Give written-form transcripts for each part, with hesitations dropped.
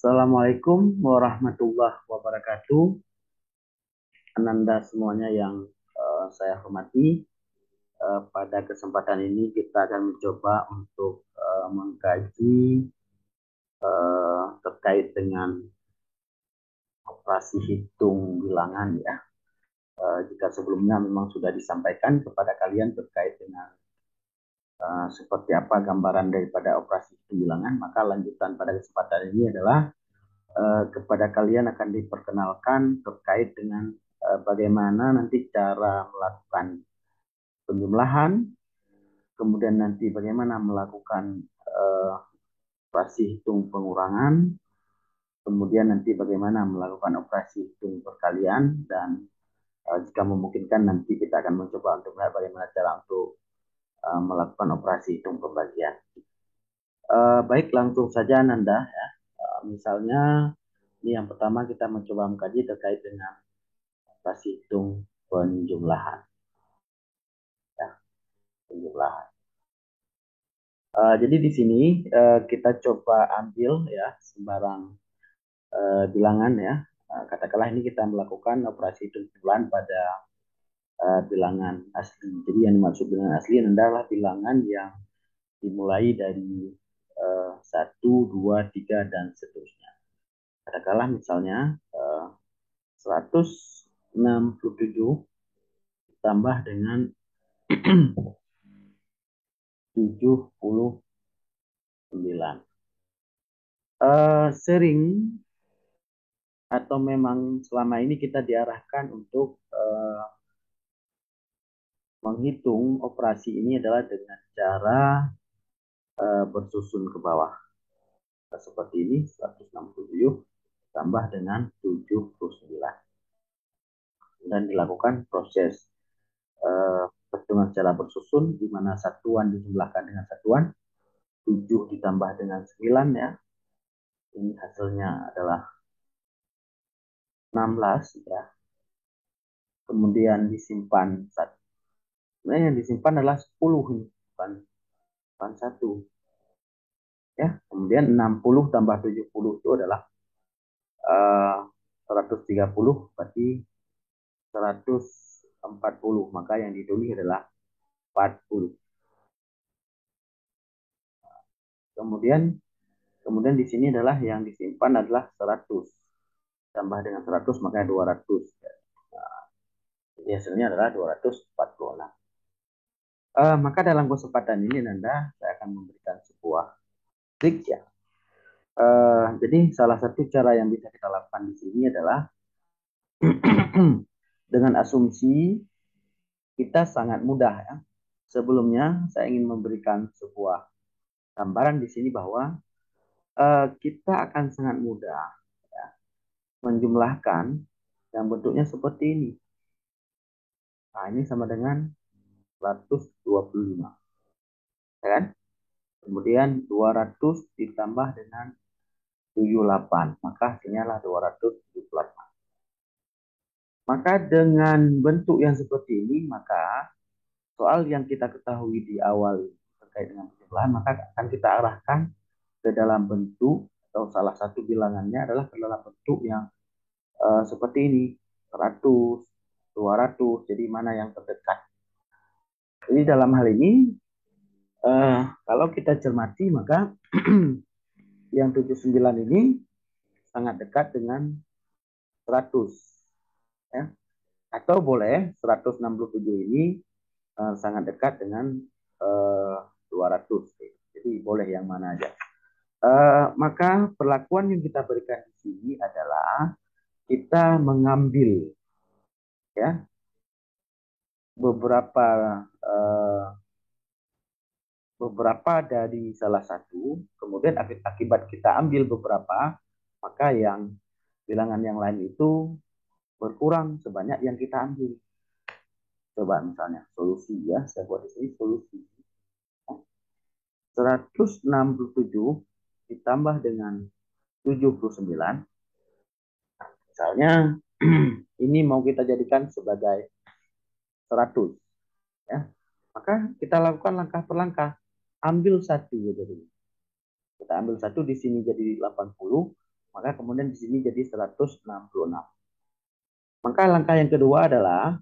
Assalamualaikum warahmatullahi wabarakatuh. Ananda semuanya yang saya hormati. Pada kesempatan ini kita akan mencoba untuk mengkaji terkait dengan operasi hitung bilangan ya. Jika sebelumnya memang sudah disampaikan kepada kalian terkait dengan seperti apa gambaran daripada operasi hitung bilangan, maka lanjutan pada kesempatan ini adalah kepada kalian akan diperkenalkan terkait dengan bagaimana nanti cara melakukan penjumlahan, kemudian nanti bagaimana melakukan operasi hitung pengurangan, kemudian nanti bagaimana melakukan operasi hitung perkalian, dan jika memungkinkan nanti kita akan mencoba untuk melihat bagaimana cara untuk melakukan operasi hitung pembagian. Baik, langsung saja Nanda ya. Misalnya ini yang pertama kita mencoba mengkaji terkait dengan operasi hitung penjumlahan. Ya, penjumlahan. Jadi di sini kita coba ambil ya sembarang bilangan ya. Katakanlah ini kita melakukan operasi hitung bulan pada bilangan asli. Jadi yang dimaksud bilangan asli adalah bilangan yang dimulai dari 1, 2, 3, dan seterusnya. Katakanlah misalnya 167 ditambah dengan 79. Sering atau memang selama ini kita diarahkan untuk menghitung operasi ini adalah dengan cara bersusun ke bawah. Seperti ini, 167 tambah dengan 79. Dan dilakukan proses perhitungan secara bersusun, di mana satuan dijumlahkan dengan satuan, 7 ditambah dengan 9 ya. Ini hasilnya adalah 16 ya. Kemudian disimpan satu. Sebenarnya yang disimpan adalah 10 ini, bukan 1. Ya, kemudian 60 tambah 70 itu adalah 130, berarti 140, maka yang ditulis adalah 40. Kemudian kemudian di sini adalah yang disimpan adalah 100. Tambah dengan 100 maka 200. Nah, jadi hasilnya adalah 246. Maka dalam kesempatan ini Nanda saya akan memberikan sebuah trik ya. Jadi salah satu cara yang bisa kita lakukan di sini adalah dengan asumsi kita sangat mudah ya. Sebelumnya saya ingin memberikan sebuah gambaran di sini bahwa kita akan sangat mudah ya, menjumlahkan yang bentuknya seperti ini. Nah, ini sama dengan 125. Ya kan? Kemudian 200 ditambah dengan 78. Maka hasilnya adalah 278. Maka dengan bentuk yang seperti ini, maka soal yang kita ketahui di awal terkait dengan penjumlahan, maka akan kita arahkan ke dalam bentuk atau salah satu bilangannya adalah ke dalam bentuk yang seperti ini, 100, 200, jadi mana yang terdekat. Jadi dalam hal ini, kalau kita cermati, maka yang 79 ini sangat dekat dengan 100. Ya. Atau boleh 167 ini sangat dekat dengan 200. Jadi boleh yang mana aja. Maka perlakuan yang kita berikan di sini adalah kita mengambil ya beberapa dari salah satu, kemudian akibat kita ambil beberapa, maka yang bilangan yang lain itu berkurang sebanyak yang kita ambil. Coba misalnya solusi ya, saya buat di sini solusi. 167 ditambah dengan 79. Misalnya ini mau kita jadikan sebagai 100 ya. Maka kita lakukan langkah per langkah. Ambil satu ya, jadi kita ambil satu di sini jadi 80, Maka kemudian di sini jadi 166. Maka langkah yang kedua adalah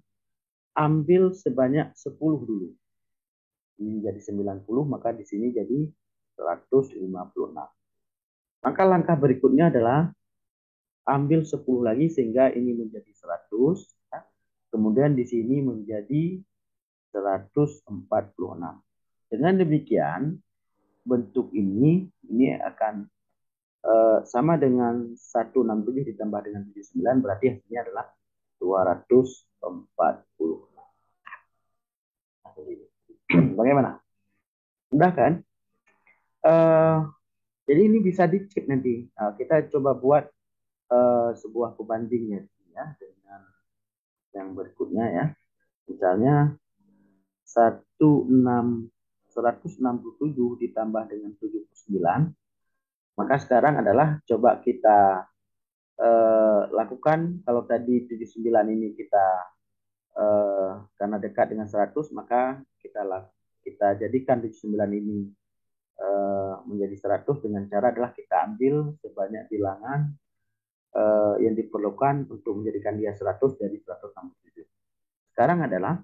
ambil sebanyak 10 dulu. Ini jadi 90, maka di sini jadi 156. Maka langkah berikutnya adalah ambil 10 lagi sehingga ini menjadi 100. Ya. Kemudian di sini menjadi 146. Dengan demikian, bentuk ini akan sama dengan 167 ditambah dengan 79, berarti hasilnya adalah 240. Bagaimana? Mudah kan? Uh, jadi ini bisa dicek nanti. Kita coba buat sebuah pembandingnya ya dengan yang berikutnya ya. Misalnya 167 ditambah dengan 79. Maka sekarang adalah coba kita lakukan. Kalau tadi 79 ini kita karena dekat dengan 100, maka kita jadikan 79 ini menjadi 100 dengan cara adalah kita ambil sebanyak bilangan yang diperlukan untuk menjadikan dia 100 dari 167. Sekarang adalah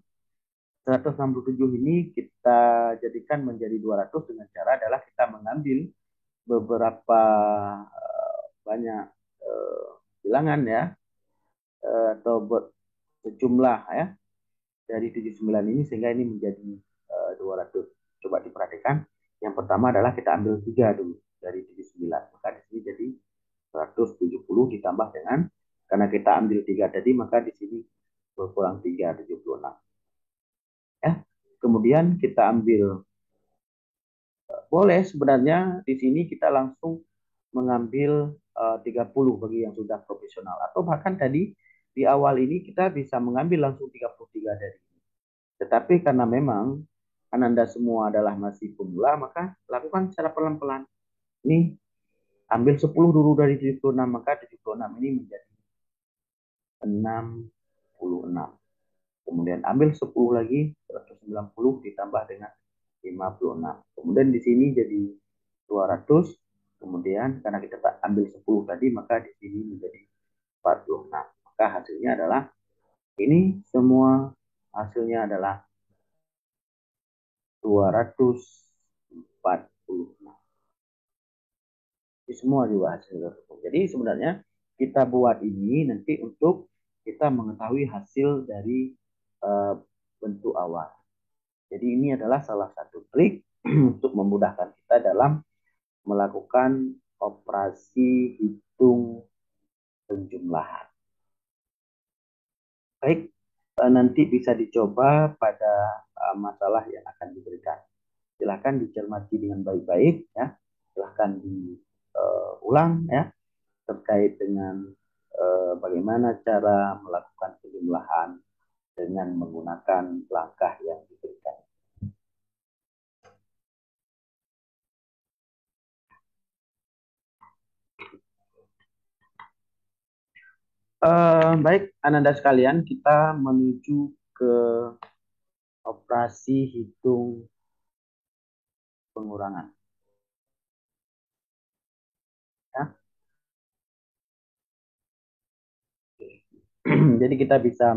167 ini kita jadikan menjadi 200 dengan cara adalah kita mengambil beberapa banyak bilangan ya atau sejumlah ya dari 79 ini sehingga ini menjadi 200. Coba diperhatikan. Yang pertama adalah kita ambil 3 dulu dari 79. Maka di sini jadi 170 ditambah dengan karena kita ambil 3 tadi maka di sini berkurang 3, 76. Ya. Kemudian kita ambil boleh sebenarnya di sini kita langsung mengambil 30 bagi yang sudah profesional atau bahkan tadi di awal ini kita bisa mengambil langsung 33 dari ini. Tetapi karena memang Ananda semua adalah masih pemula, maka lakukan secara pelan-pelan. Ini ambil 10 dulu dari 76, maka 76 ini menjadi 66. Kemudian ambil 10 lagi, 190 ditambah dengan 56. Kemudian di sini jadi 200. Kemudian karena kita tak ambil 10 tadi, maka di sini menjadi 46. Maka hasilnya adalah ini semua hasilnya adalah 246. Ini semua juga hasil tersebut. Jadi sebenarnya kita buat ini nanti untuk kita mengetahui hasil dari bentuk awal. Jadi ini adalah salah satu trik untuk memudahkan kita dalam melakukan operasi hitung penjumlahan. Baik, nanti bisa dicoba pada masalah yang akan diberikan. Silahkan dicermati dengan baik-baik ya. Silahkan diulang ya terkait dengan bagaimana cara melakukan penjumlahan dengan menggunakan langkah yang diberikan. Baik, Ananda sekalian, kita menuju ke operasi hitung pengurangan. Ya. Jadi kita bisa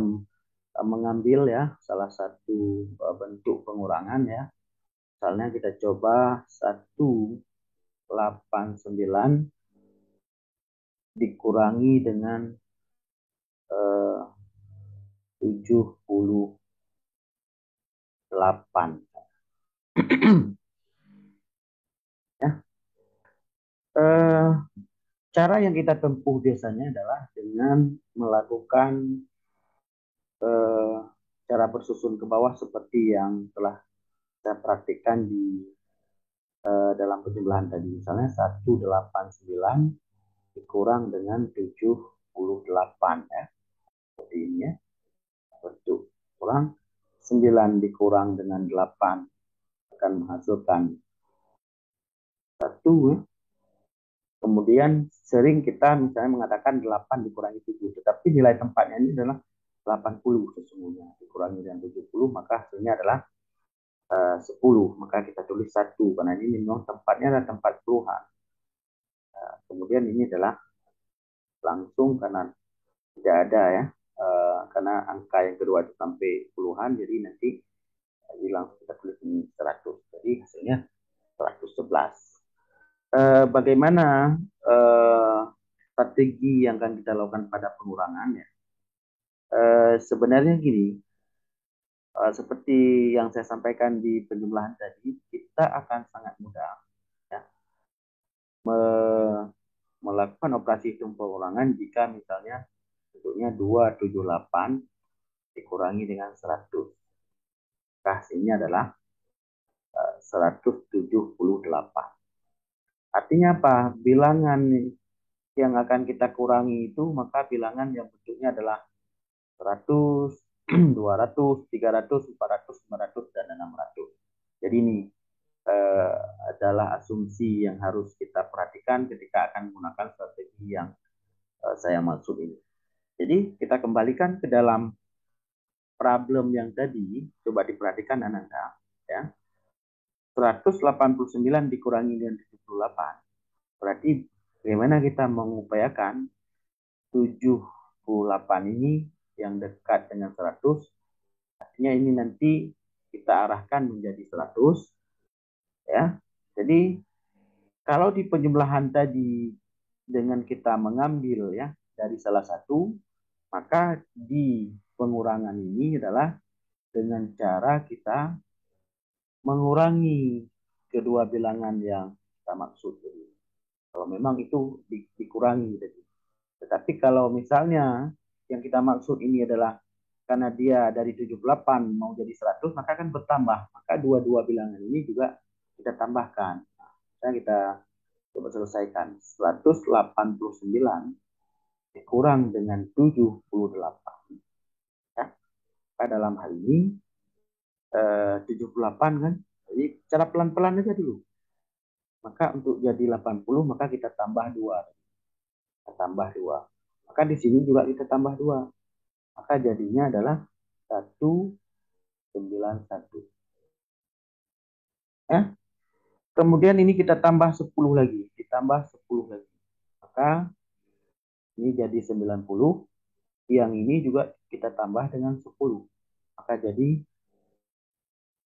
mengambil ya salah satu bentuk pengurangan ya. Misalnya kita coba 189 dikurangi dengan 78. Ya. Cara yang kita tempuh biasanya adalah dengan melakukan cara bersusun ke bawah seperti yang telah saya praktikkan di dalam penjumlahan tadi. Misalnya 189 dikurang dengan 78 ya. Seperti ini ya. Bentuk kurang 9 dikurang dengan 8 akan menghasilkan 1 ya. Kemudian sering kita misalnya mengatakan 8 dikurangi 7, tetapi nilai tempatnya ini adalah 80 sesungguhnya. Dikurangi dengan 70, maka hasilnya adalah 10. Maka kita tulis 1, karena ini memang tempatnya adalah tempat puluhan. Kemudian ini adalah langsung karena tidak ada ya. Karena angka yang kedua itu sampai puluhan, jadi nanti langsung kita tulis ini 100. Jadi hasilnya 111. Bagaimana strategi yang akan kita lakukan pada pengurangannya? Sebenarnya gini, seperti yang saya sampaikan di penjumlahan tadi, kita akan sangat mudah ya, melakukan operasi hitung pengurangan jika misalnya bentuknya 278 dikurangi dengan 100. Hasilnya adalah 178. Artinya apa? Bilangan yang akan kita kurangi itu, maka bilangan yang bentuknya adalah 100, 200, 300, 400, 500, dan 600. Jadi ini adalah asumsi yang harus kita perhatikan ketika akan menggunakan strategi yang saya maksud ini. Jadi kita kembalikan ke dalam problem yang tadi, coba diperhatikan Ananda, ya. 189 dikurangi dengan 78. Berarti bagaimana kita mengupayakan 78 ini yang dekat dengan 100, artinya ini nanti kita arahkan menjadi 100 ya. Jadi kalau di penjumlahan tadi dengan kita mengambil ya dari salah satu, maka di pengurangan ini adalah dengan cara kita mengurangi kedua bilangan yang kita maksud. Kalau memang itu dikurangi. Tetapi kalau misalnya yang kita maksud ini adalah karena dia dari 78 mau jadi 100, maka akan bertambah. Maka dua-dua bilangan ini juga kita tambahkan. Nah, kita coba selesaikan. 189 dikurang dengan 78. Ya. Maka dalam hal ini 78 kan. Jadi cara pelan-pelan aja dulu. Maka untuk jadi 80, maka kita tambah 2. Kita tambah 2. Maka di sini juga kita tambah 2. Maka jadinya adalah 191. Ya. Kemudian ini kita tambah 10 lagi. Ditambah 10 lagi. Maka ini jadi 90. Yang ini juga kita tambah dengan 10. Maka jadi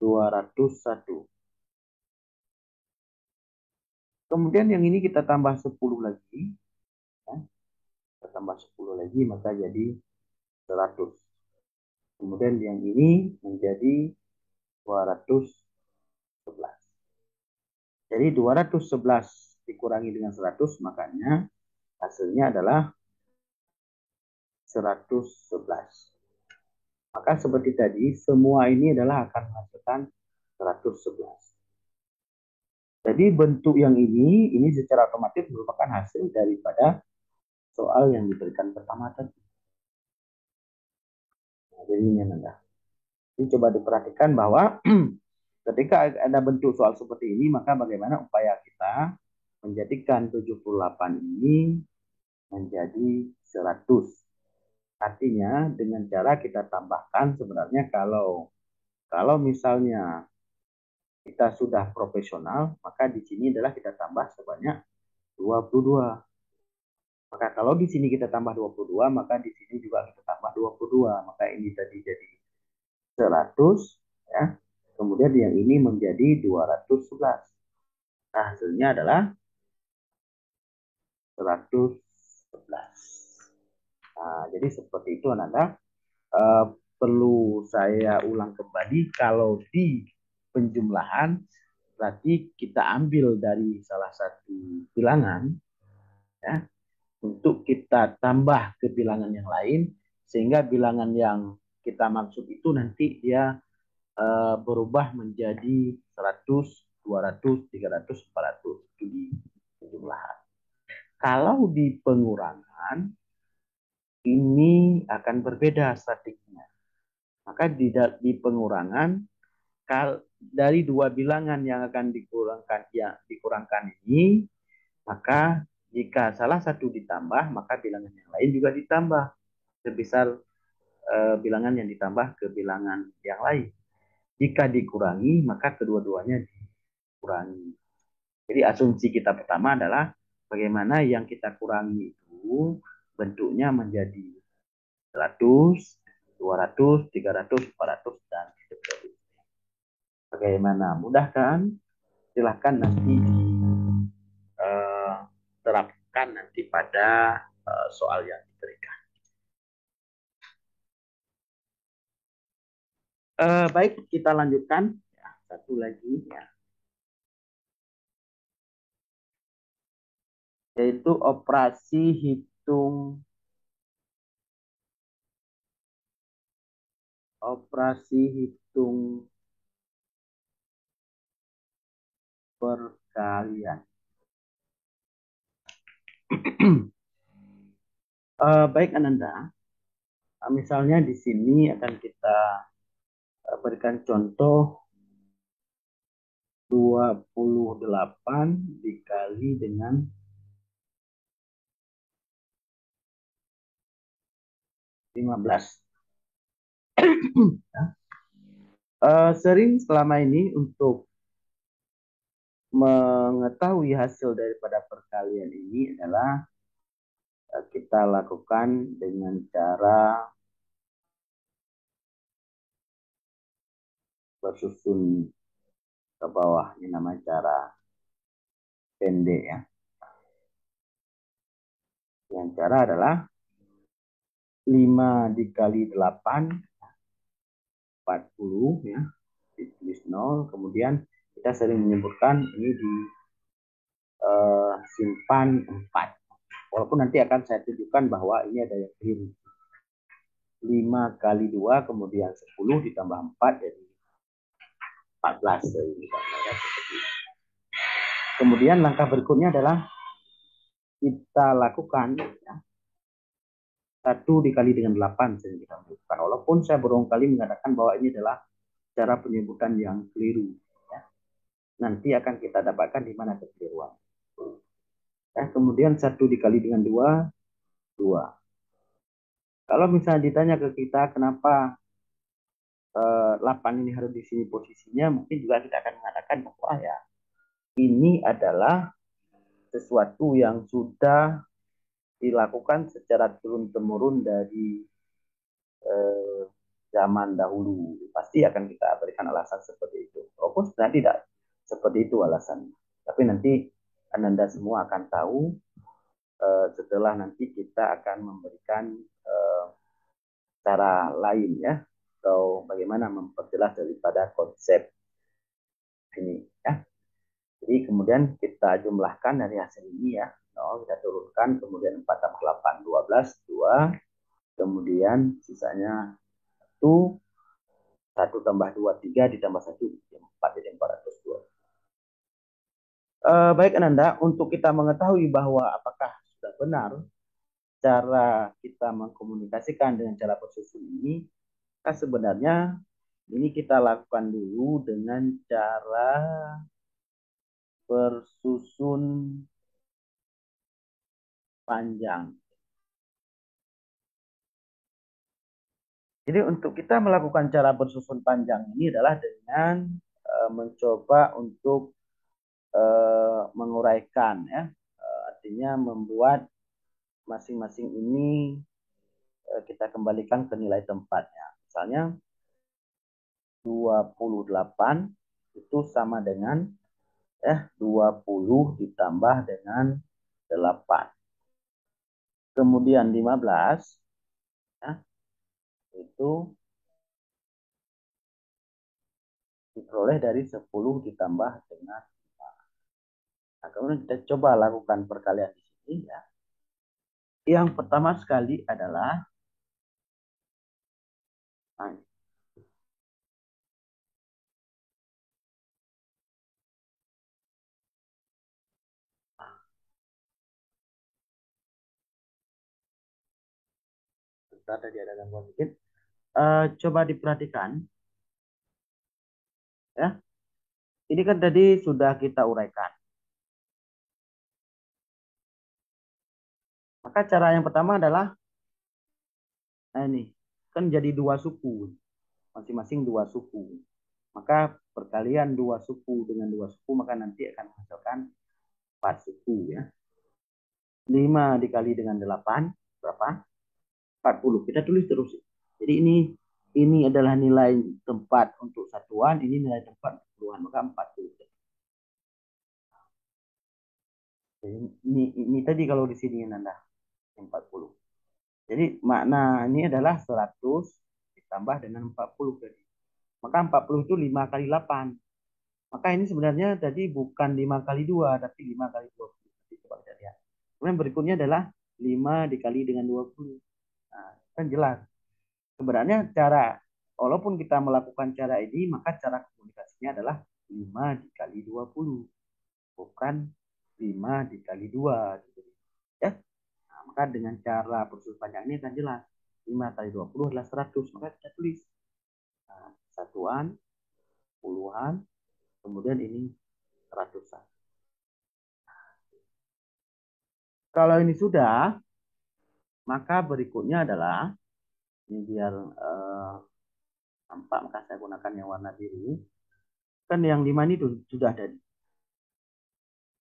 201. Kemudian yang ini kita tambah 10 lagi. Ya. Kita tambah 10 lagi, maka jadi 100. Kemudian yang ini menjadi 211. Jadi 211 dikurangi dengan 100, makanya hasilnya adalah 111. Maka seperti tadi, semua ini adalah akan menghasilkan 111. Jadi bentuk yang ini secara otomatis merupakan hasil daripada soal yang diberikan pertama tadi. Nah, jadi ini Anda. Ini coba diperhatikan bahwa ketika ada bentuk soal seperti ini, maka bagaimana upaya kita menjadikan 78 ini menjadi 100. Artinya dengan cara kita tambahkan sebenarnya kalau misalnya kita sudah profesional, maka di sini adalah kita tambah sebanyak 22. Maka kalau di sini kita tambah 22, maka di sini juga kita tambah 22. Maka ini tadi jadi 100 ya. Kemudian yang ini menjadi 211. Nah, hasilnya adalah 111. Nah, jadi seperti itu Ananda. Perlu saya ulang kembali, kalau di penjumlahan berarti kita ambil dari salah satu bilangan ya, untuk kita tambah ke bilangan yang lain, sehingga bilangan yang kita maksud itu nanti dia berubah menjadi 100, 200, 300, 400 itu di penjumlahan. Kalau di pengurangan ini akan berbeda strateginya. Maka di pengurangan dari dua bilangan yang akan dikurangkan ini, maka jika salah satu ditambah, maka bilangan yang lain juga ditambah sebesar bilangan yang ditambah ke bilangan yang lain. Jika dikurangi, maka kedua-duanya dikurangi. Jadi asumsi kita pertama adalah bagaimana yang kita kurangi itu bentuknya menjadi 100, 200, 300, 400, dan seterusnya. Bagaimana? Mudah kan? Silahkan nanti diterapkan nanti pada soal yang diberikan. Baik, kita lanjutkan. Ya, satu lagi ya, yaitu operasi hitung perkalian. Baik Ananda, misalnya di sini akan kita berikan contoh 28 dikali dengan 15. Sering selama ini untuk mengetahui hasil daripada perkalian ini adalah kita lakukan dengan cara bersusun ke bawah. Ini namanya cara pendek ya. Yang cara adalah 5 dikali 8, 40 ya. Ditulis 0. Kemudian kita sering menyebutkan ini di simpan 4. Walaupun nanti akan saya tunjukkan bahwa ini ada yang keliru. 5 kali 2 kemudian 10 ditambah 4 jadi 14. Kemudian langkah berikutnya adalah kita lakukan ya, 1 dikali dengan 8 sering kita lakukan. Walaupun saya berulang kali mengatakan bahwa ini adalah cara penyebutan yang keliru. Ya. Nanti akan kita dapatkan di mana kekeliruan. Ya, kemudian 1 dikali dengan 2, 2. Kalau misalnya ditanya ke kita kenapa 8 ini harus di sini posisinya, mungkin juga kita akan mengatakan bahwa ya ini adalah sesuatu yang sudah dilakukan secara turun-temurun dari eh, zaman dahulu. Pasti akan kita berikan alasan seperti itu. Walaupun sebenarnya tidak seperti itu alasannya. Tapi nanti Anda semua akan tahu setelah nanti kita akan memberikan cara lain ya, atau bagaimana memperjelas daripada konsep ini ya. Jadi kemudian kita jumlahkan dari hasil ini ya. Kita turunkan, kemudian 4 tambah 8, 12, 2. Kemudian sisanya 1, 1 tambah 2, 3, ditambah 1, 4, jadi 402. Baik Ananda, untuk kita mengetahui bahwa apakah sudah benar cara kita mengkomunikasikan dengan cara bersusun ini, sebenarnya ini kita lakukan dulu dengan cara bersusun panjang. Jadi untuk kita melakukan cara bersusun panjang ini adalah dengan mencoba untuk menguraikan ya. Artinya membuat masing-masing ini kita kembalikan ke nilai tempatnya. Misalnya 28 itu sama dengan 20 ditambah dengan 8. Kemudian 15 ya, itu diperoleh dari 10 ditambah dengan 5. Nah, kemudian kita coba lakukan perkalian di sini ya. Yang pertama sekali adalah nah, tadi ada gangguan sedikit. Coba diperhatikan ya. Ini kan tadi sudah kita uraikan. Maka cara yang pertama adalah nah ini kan jadi 2 suku, masing-masing 2 suku. Maka perkalian 2 suku dengan 2 suku maka nanti akan menghasilkan 4 suku ya. 5 dikali dengan 8 berapa? 40. Kita tulis terus. Jadi ini adalah nilai tempat untuk satuan, ini nilai tempat untuk puluhan, maka 40. Jadi ini tadi kalau di sini Nanda 40. Jadi makna ini adalah 100 ditambah dengan 40 tadi. Maka 40 itu 5 kali 8. Maka ini sebenarnya tadi bukan 5 kali 2, tapi 5 kali 20. Jadi coba kita lihat. Kemudian berikutnya adalah 5 dikali dengan 20. Nah, kan jelas. Sebenarnya walaupun kita melakukan cara ini, maka cara komunikasinya adalah 5 dikali 20. Bukan 5 dikali 2. Gitu. Ya. Nah, maka dengan cara persusun panjang ini akan jelas. 5 kali 20 adalah 100. Maka kita tulis. Nah, satuan, puluhan, kemudian ini ratusan. Kalau ini sudah, maka berikutnya adalah, ini biar nampak, maka saya gunakan yang warna biru. Kan yang 5 ini sudah ada.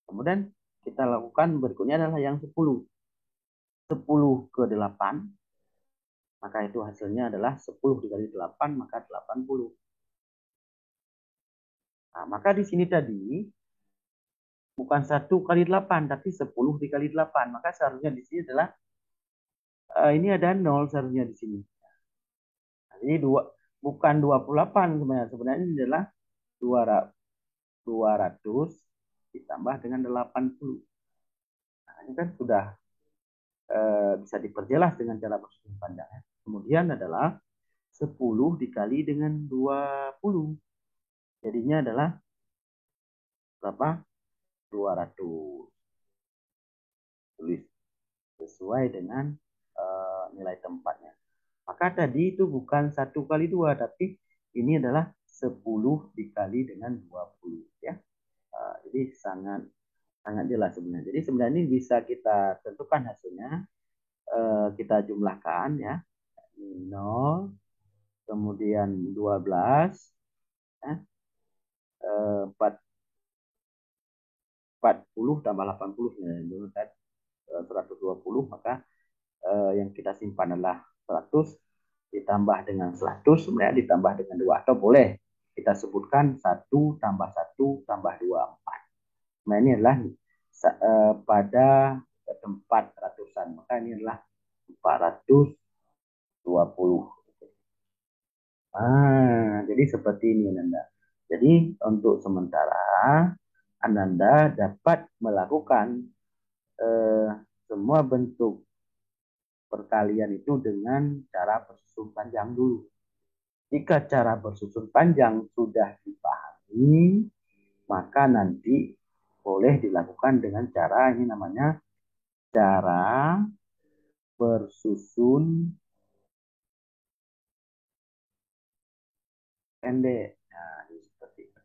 Kemudian kita lakukan berikutnya adalah yang 10. 10 ke 8, maka itu hasilnya adalah 10 dikali 8, maka 80. Nah, maka di sini tadi bukan 1 kali 8, tapi 10 dikali 8. Maka seharusnya di sini adalah, ini ada 0 seharusnya di sini. Nah, ini bukan 28 sebenarnya. Sebenarnya ini adalah 200 ditambah dengan 80. Nah, ini kan sudah bisa diperjelas dengan cara persusunan panjang. Kemudian adalah 10 dikali dengan 20. Jadinya adalah berapa? 200. Tulis sesuai dengan nilai tempatnya. Maka tadi itu bukan 1 kali 2, tapi ini adalah 10 dikali dengan 20. Ya. Jadi sangat sangat jelas sebenarnya. Jadi sebenarnya ini bisa kita tentukan hasilnya. Kita jumlahkan ya. 0, kemudian 12, ya. 40 tambah 80, ya, 120, maka yang kita simpan adalah 100 ditambah dengan 100, kemudian ditambah dengan 2. Atau boleh kita sebutkan 1 tambah 1 tambah 2, 4. Nah, ini adalah pada tempat ratusan. Maka ini adalah 420. Jadi seperti ini Ananda. Jadi untuk sementara Ananda dapat melakukan semua bentuk perkalian itu dengan cara bersusun panjang dulu. Jika cara bersusun panjang sudah dipahami, maka nanti boleh dilakukan dengan cara ini namanya cara bersusun pendek. Nah, ini seperti itu.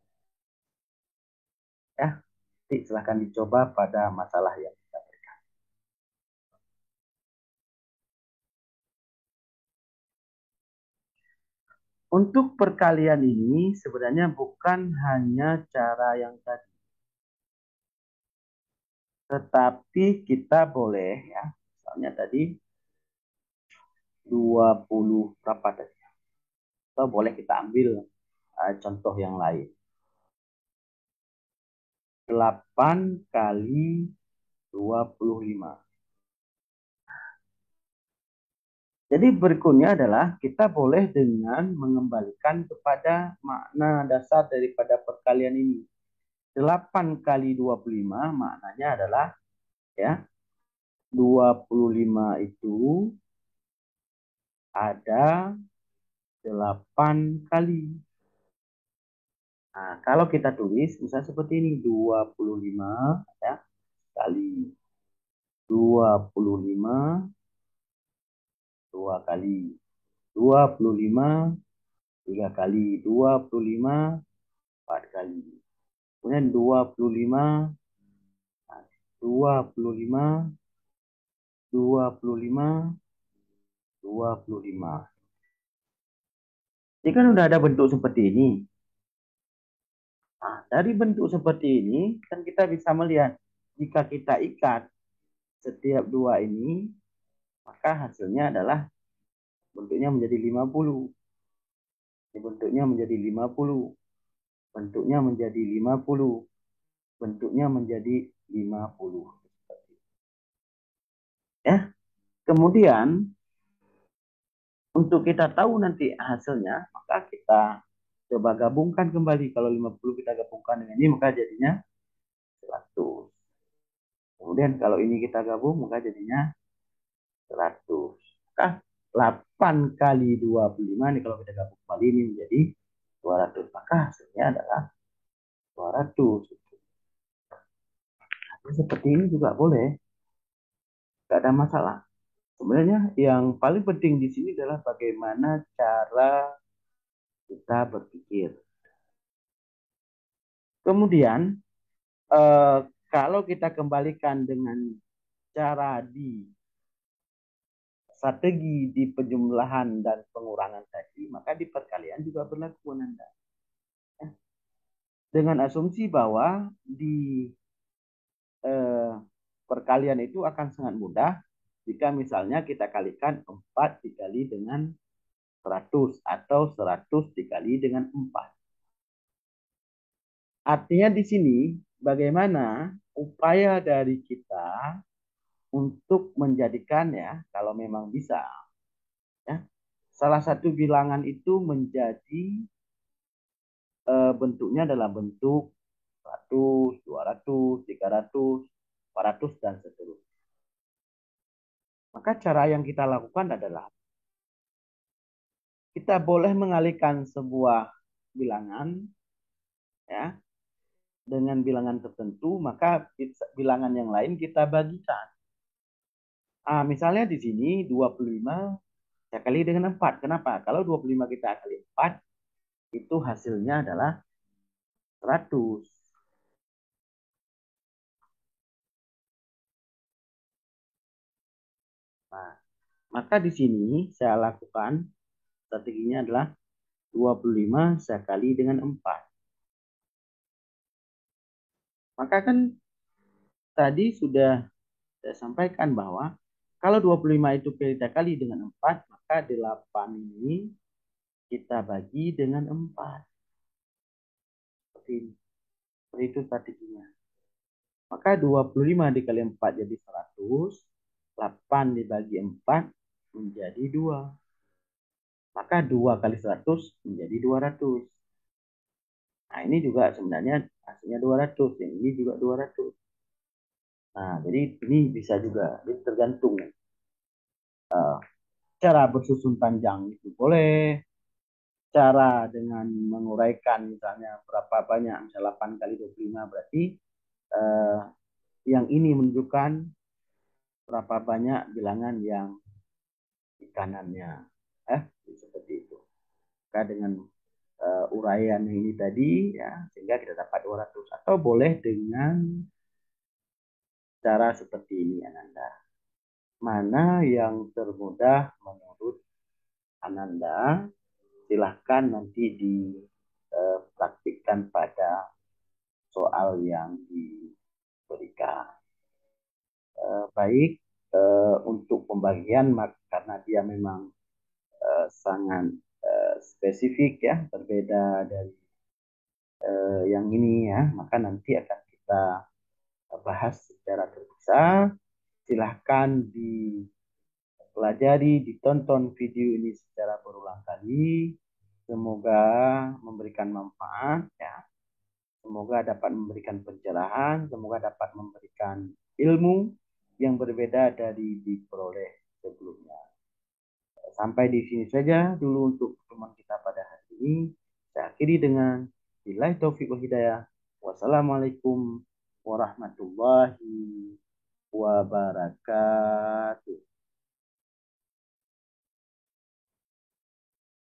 Ya, silahkan dicoba pada masalah yang kita berikan. Untuk perkalian ini sebenarnya bukan hanya cara yang tadi, tetapi kita boleh ya, misalnya tadi 20 berapa tadi? Atau boleh kita ambil contoh yang lain. 8 kali 25. Jadi berikutnya adalah kita boleh dengan mengembalikan kepada makna dasar daripada perkalian ini. 8 kali 25 maknanya adalah ya 25 itu ada 8 kali. Nah, kalau kita tulis misalnya seperti ini 25 ya kali 25 2 kali 25 3 kali 25 4 kali. Kemudian 25 25 25 25. Ini kan udah ada bentuk seperti ini. Nah, dari bentuk seperti ini kan kita bisa melihat jika kita ikat setiap dua ini maka hasilnya adalah bentuknya menjadi 50. Bentuknya menjadi 50. Bentuknya menjadi 50. Bentuknya menjadi 50. Ya, kemudian untuk kita tahu nanti hasilnya, maka kita coba gabungkan kembali. Kalau 50 kita gabungkan dengan ini, maka jadinya 100. Kemudian kalau ini kita gabung, maka jadinya 100. Maka 8 kali 25 ini kalau kita gabung kembali ini menjadi 200. Maka hasilnya adalah 200. Nah, seperti ini juga boleh. Tidak ada masalah. Sebenarnya yang paling penting di sini adalah bagaimana cara kita berpikir. Kemudian, eh, kalau kita kembalikan dengan cara di strategi di penjumlahan dan pengurangan tadi, maka di perkalian juga berlaku Anda. Dengan asumsi bahwa di eh, perkalian itu akan sangat mudah jika misalnya kita kalikan 4 dikali dengan 100 atau 100 dikali dengan 4. Artinya di sini bagaimana upaya dari kita untuk menjadikan ya kalau memang bisa ya salah satu bilangan itu menjadi bentuknya dalam bentuk 100, 200, 300, 400 dan seterusnya. Maka cara yang kita lakukan adalah kita boleh mengalihkan sebuah bilangan ya dengan bilangan tertentu, maka bilangan yang lain kita bagikan. Misalnya di sini 25 saya kali dengan 4. Kenapa? Kalau 25 kita kali 4, itu hasilnya adalah 100. Nah, maka di sini saya lakukan strateginya adalah 25 saya kali dengan 4. Maka kan tadi sudah saya sampaikan bahwa kalau 25 itu kita kali dengan 4, maka 8 ini kita bagi dengan 4. Seperti ini. Seperti itu strateginya. Maka 25 dikali 4 jadi 100. 8 dibagi 4 menjadi 2. Maka 2 kali 100 menjadi 200. Nah, ini juga sebenarnya hasilnya 200. Yang ini juga 200. Nah, jadi ini bisa juga. Jadi tergantung. Cara bersusun panjang itu boleh. Cara dengan menguraikan misalnya berapa banyak. Misalnya 8 kali 25 berarti eh, yang ini menunjukkan berapa banyak bilangan yang di kanannya. Seperti itu. Maka dengan uraian ini tadi ya sehingga kita dapat 200 atau boleh dengan cara seperti ini Ananda. Mana yang termudah menurut Ananda, silahkan nanti dipraktikkan pada soal yang diberikan. Baik untuk pembagian karena dia memang sangat spesifik ya, berbeda dari yang ini ya, maka nanti akan kita bahas secara terpisah. Silahkan dipelajari, ditonton video ini secara berulang kali. Semoga memberikan manfaat ya. Semoga dapat memberikan pencerahan, semoga dapat memberikan ilmu yang berbeda dari diperoleh sebelumnya. Sampai di sini saja dulu untuk pertemuan kita pada hari ini. Saya akhiri dengan billahi taufiq wal hidayah. Wassalamualaikum warahmatullahi wabarakatuh.